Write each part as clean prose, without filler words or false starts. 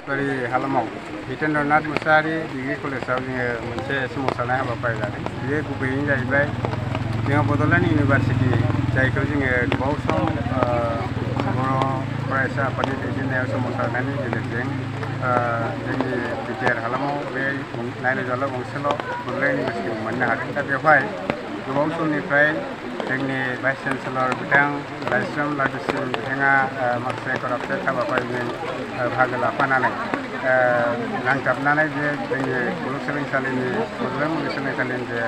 बासबारि हालामाव जितेन्द्रनाथ मुसाहारि डिग्री कलेजाव जोङो मोनसे सोमावसारनाय हाबाफारि लादों। बेयो गुबैयैनो जाहैबाय जोङो बड'लेण्ड इउनिभारसिटि जायखौ जोङो गोबाव सम बर' फरायसा आफादनि दैदेननायाव सोमावसारनायनि गेजेरजों जोंनि बिटिआर हालामाव बे नायल'जाल' गंसेल' बड'लेण्ड इउनिभारसिटिखौ मोननो हादों। दा बेवहाय गोबाव समनिफ्राय जोंनि भाइस चेन्सेलर बिथां लाइस्रोम लादुसिं बिथाङा माखासे करापटेड हाबाफारिजों बाहागो लाफानानै नांथाबनानै बे जोंनि मुलुगसोलोंसालिनि बड'लेण्ड मुलुगसोलोंसालिनि जे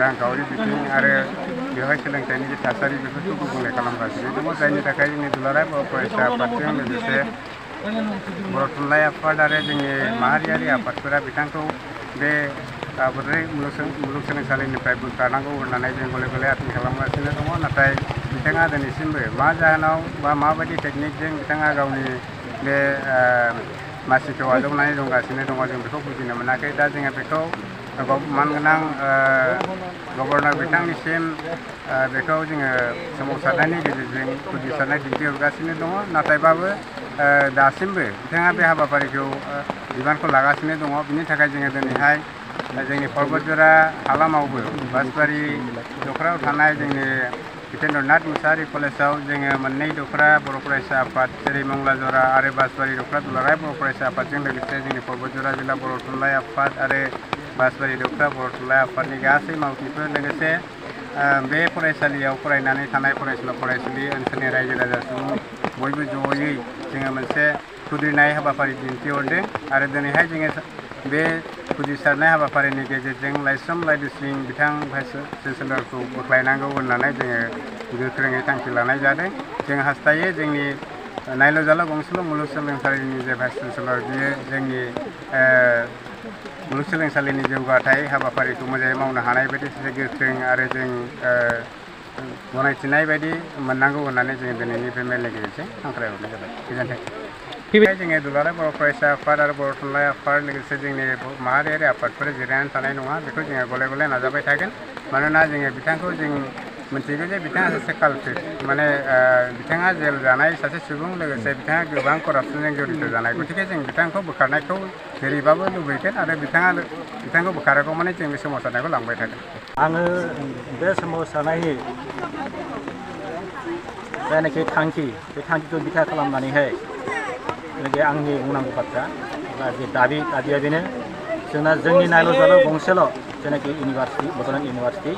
रांखावरि बिथिं आरो बेवहाय सोलोंथाइनि जे थासारि बेफोरखौ गुबुंले खालामगासिनो दङ, जायनि थाखाय जोंनि दुलाराय बर' फरायसा आफादजों लोगोसे बर' थुनलाइ आफाद आरो जोंनि माहारियारि आफादफोरा बिथांखौ बे बड'लेण्ड मुलुगसोलोंसालिनिफ्राय बोखारनांगौ होननानै जों गले गले आपिल खालामगासिनो दङ। नाथाय बिथाङा दिनैसिमबो मा जाहोनाव बा माबायदि टेकनिकजों बिथाङा गावनि बे मासिखौ आजावनानै दंगासिनो दङ जों बेखौ बुजिनो मोनाखै। दा जोङो बेखौ मानगोनां गभर्नर बिथांनिसिम बेखौ जोङो सोमावसारनायनि गेजेरजों फोजोबस्रांनाय दिन्थिहरगासिनो दङ। नाथायबाबो दासिमबो बिथाङा बे हाबाफारिखौ बिबानखौ लागासिनो दङ। बिनि थाखाय जोङो दिनैहाय जोंनि पर्बतजरा हालामावबो बासबारि दख'राव थानाय जोंनि जितेन्द्रनाथ मुसाहारि कलेजाव जोङो मोननै दख'रा बर' फरायसा आफाद जेरै मंगलाजरा आरो बासबारि दख'रा दुलाराय बर' फरायसा आफादजों लोगोसे जोंनि पर्बतजरा जिल्ला बर' थुनलाइ आफाद आरो बासबारि दख'रा बर' थुनलाइ आफादनि गासै मावथिफोर लोगोसे बे फरायसालियाव फरायनानै थानाय फरायसुलि ओनसोलनि रायजो राजा सुबुं बयबो जयै जोङो मोनसे खुद्रिनाय हाबाफारि दिन्थिहरदों आरो दिनैहाय जोङो बे फोजोबस्रांनाय हाबाफारिनि गेजेरजों लाइस्रोम लादुसिं बिथां भाइस चेन्सेलरखौ बोख्लायनांगौ होननानै जोङो गोख्रोङै थांखि लानाय जादों। जों हास्थायो जोंनि नायल'जाल' गंसेल' मुलुगसोलोंसालिनि जे भाइस चेन्सेलर बियो जोंनि मुलुगसोलोंसालिनि जौगाथाय हाबाफारिखौ मोजाङै मावनो हानाय बायदि सासे गोख्रों आरो जों गनायथिनाय बायदि मोननांगौ होननानै जोङो दिनैनिफ्राय मेलनि गेजेरजों हांख्रायहरनाय जाबाय। गोजोन्थों। जोङो दुलाराय बर' फरायसा आफाद आरो बर' थुनलाइ आफाद लोगोसे जोंनि माहारियारि आफादफोर जिरायनानै थानाय नङा, बेखौ जोङो गले गले नाजाबाय थागोन। मानोना जोङो बिथांखौ जों मिथिगौ जे बिथाङा सासे कालप्रिट, माने बिथाङा जेल जानाय सासे सुबुं, लोगोसे बिथाङा गोबां करापसनजों जड़ित जानाय। गतिके जों बिथांखौ बोखारनायखौ जेरैबाबो लुबैगोन आरो बिथांखौ बोखारागौमानि जों बे सोमावसारनायखौ लांबाय थागोन। आङो बे सोमावसारनायनि जायनाखि थांखि, बे थांखिखौ बिथा खालामनानैहाय जेनाखि आंनि बुंनांगौ बाथ्रा बा जे दाबिया बेनो जोंना जोंनि नायल'जाल' गंसेल' जेनाखि इउनिभारसिटि बड'लेण्ड इउनिभारसिटि,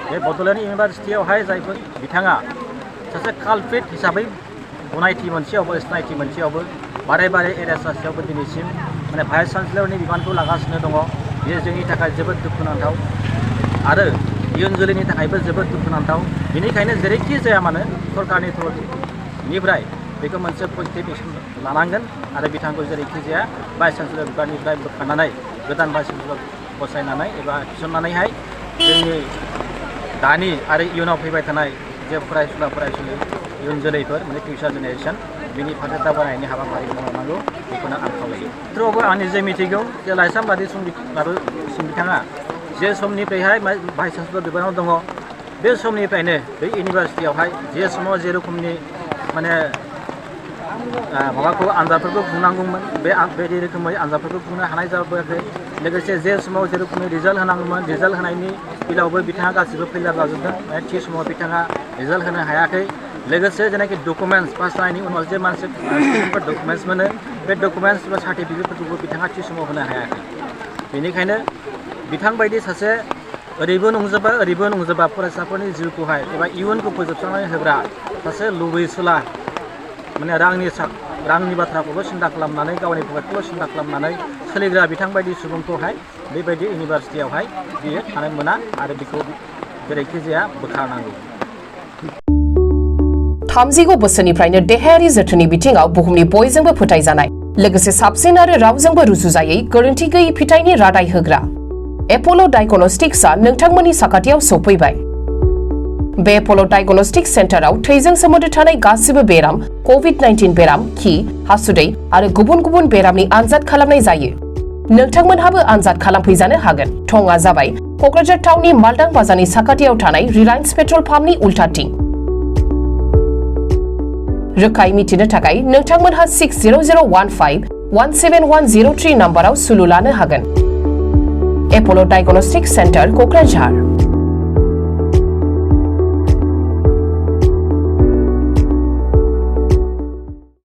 बे बड'लेण्ड इउनिभारसिटियावहाय जायफोर बिथाङा सासे कालप्रिट हिसाबै गनायथि मोनसेयावबो सिनायथि मोनसेयावबो बारे बारे एरेस्ट जासेयावबो दिनैसिम माने भाइस चेन्सेलरनि बिबानखौ लागासिनो दङ। बेयो जोंनि थाखाय जोबोद दुखुनांथाव आरो इयुन जोलैनि थाखायबो जोबोद दुखुनांथाव। बेनिखायनो जेरैखि जाया मानो सरकारनि थरनिफ्राय बेखौ मोनसे पजिटिभ एक्सन लानांगोन आरो बिथांखौ जेरैखि जाया भाइस चेन्सेलर बिबाननिफ्राय बोखारनानै गोदान भाइस चेन्सेलर बसायनानै एबा थिसननानैहाय जोंनि दानि आरो इयुनाव फैबाय थानाय जे फरायसुलि इयुन जोलैफोर माने फिउचार जेनेरेसन बिनि फारसे दावगानायनि हाबाफारिखौ मावलांनांगौ, बेखौनो आं खावलायो। थेवबो आंनि जे मिथिगौ जे लाइस्रोम लादुसिं बिथाङा जे समनिफ्रायहाय भाइस चेन्सेलर बिबानाव दङ, बे समनिफ्रायनो बे इउनिभारसिटियावहाय जे समाव जे रोखोमनि माने माबाखौ आनजादफोरखौ खुंनांगौमोन बेबायदि रोखोमै आनजादफोरखौ खुंनो हानाय जाबोआखै। लोगोसे जे समाव जे रोखोमनि रिजाल्ट होनांगौमोन, रिजाल्ट होनायनि बेलायावबो बिथाङा गासिबो फेलियर जाजोबदों। थि समाव बिथाङा रिजाल्ट होनो हायाखै। लोगोसे जेनाखि डकुमेन्टस पास जानायनि उनाव जे मानसि डकुमेन्टस मोनो, बे डकुमेन्टस बा सार्टिफिकेटफोरखौबो बिथाङा थि समाव होनो हायाखै। बेनिखायनो बिथां बायदि सासे ओरैबो नंजोबा फरायसाफोरनि जिउखौहाय एबा इयुनखौ फोजोबस्रांनानै होग्रा सासे लुबैसुला, माने रांनि बाथ्राखौल' सिन्था खालामनानै गावनि पकेटखौल' सिन्था खालामनानै सोलिग्रा बिथां बायदि सुबुंखौहाय बेबायदि इउनिभारसिटियावहाय बियो थानो मोना आरो बेखौ जेरैखि जाया बोखारनांगौ। 30 बोसोरनिफ्रायनो देहायारि जोथोननि बिथिङाव बुहुमनि बयजोंबो फोथायजानाय, लोगोसे साबसिन आरो रावजोंबो रुजुजायै गोरोन्थि गैयै फिथाइनि रादाय होग्रा एप'ल' डायग्नोस्टिक्सआ नोंथांमोननि साखाथियाव सौफैबाय। बे एप'ल' डायग्नोस्टिक्स सेन्टाराव थैजों सोमोन्दो थानाय गासिबो बेराम, कभिड-19 बेराम, खि, हासुदै आरो गुबुन गुबुन बेरामनि आनजाद खालामनाय जायो। नोंथांमोनहाबो आनजाद खालामफैजानो हागोन। थंआ जाबाय क'क्राझार टाउननि मालदां बाजारनि साखाथियाव थानाय रिलायन्स पेट्रल पाम्पनि उल्टाथिं। रोखायै मिथिनो थाखाय नोंथांमोनहा 60015 17103 नम्बराव सुलु लानो हागोन। Apollo diagnostic centre Kokrajhar.